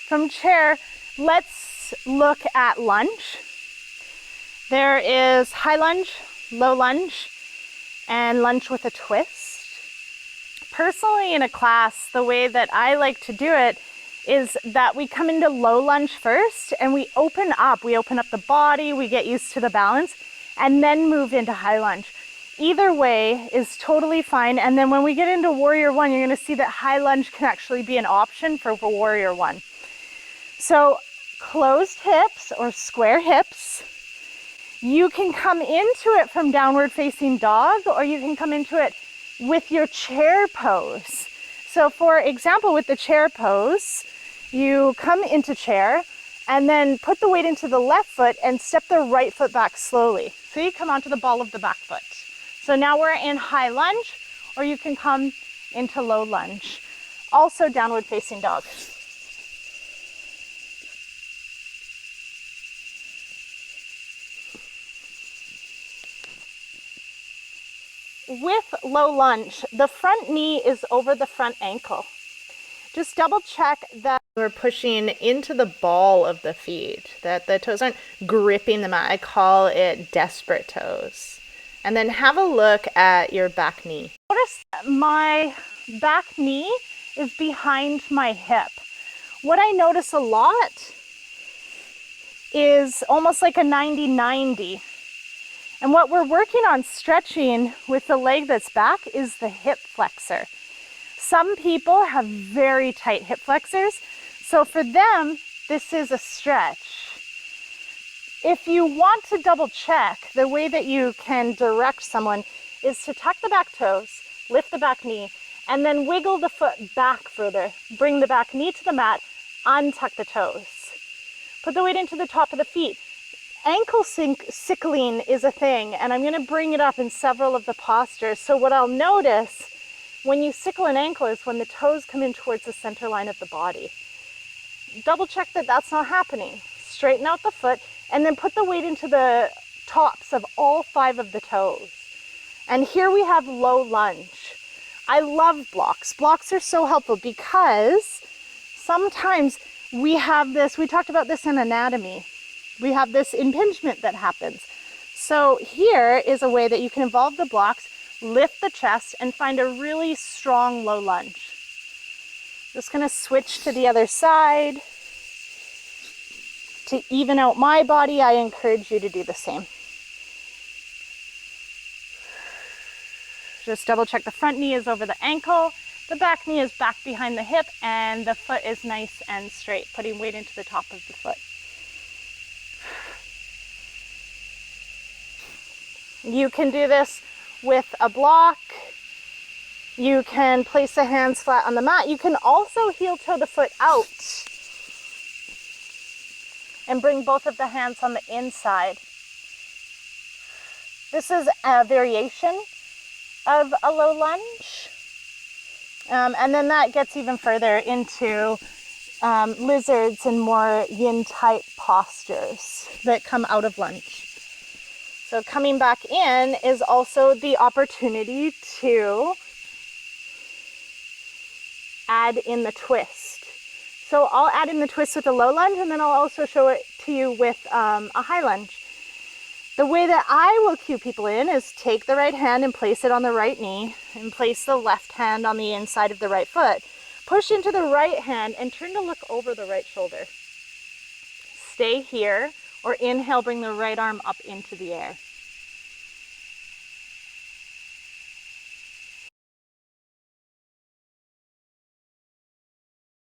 From chair, let's look at lunge. There is high lunge, low lunge, and lunge with a twist. Personally, in a class, the way that I like to do it is that we come into low lunge first and we open up the body, we get used to the balance, and then move into high lunge. Either way is totally fine. And then when we get into warrior one, you're going to see that high lunge can actually be an option for warrior one. So closed hips or square hips, you can come into it from downward facing dog, or you can come into it with your chair pose. So for example, with the chair pose, you come into chair and then put the weight into the left foot and step the right foot back slowly. So you come onto the ball of the back foot. So now we're in high lunge, or you can come into low lunge. Also downward facing dog. With low lunge, the front knee is over the front ankle. Just double check that we're pushing into the ball of the feet, that the toes aren't gripping the mat. I call it desperate toes. And then have a look at your back knee. Notice my back knee is behind my hip. What I notice a lot is almost like a 90-90. And what we're working on stretching with the leg that's back is the hip flexor. Some people have very tight hip flexors, so for them, this is a stretch. If you want to double check, the way that you can direct someone is to tuck the back toes, lift the back knee, and then wiggle the foot back further. Bring the back knee to the mat, untuck the toes. Put the weight into the top of the feet. Ankle sickling is a thing, and I'm going to bring it up in several of the postures. So what I'll notice when you sickle an ankle is when the toes come in towards the center line of the body. Double check that that's not happening. Straighten out the foot and then put the weight into the tops of all 5 of the toes. And here we have low lunge. I love blocks. Blocks are so helpful because sometimes we have this, we talked about this in anatomy. We have this impingement that happens. So here is a way that you can involve the blocks, lift the chest, and find a really strong low lunge. Just going to switch to the other side. To even out my body, I encourage you to do the same. Just double check the front knee is over the ankle, the back knee is back behind the hip, and the foot is nice and straight, putting weight into the top of the foot. You can do this with a block. You can place the hands flat on the mat. You can also heel toe the foot out and bring both of the hands on the inside. This is a variation of a low lunge. And then that gets even further into lizards and more yin type postures that come out of lunge. So coming back in is also the opportunity to add in the twist. So I'll add in the twist with a low lunge, and then I'll also show it to you with a high lunge. The way that I will cue people in is take the right hand and place it on the right knee, and place the left hand on the inside of the right foot. Push into the right hand and turn to look over the right shoulder. Stay here, or inhale, bring the right arm up into the air.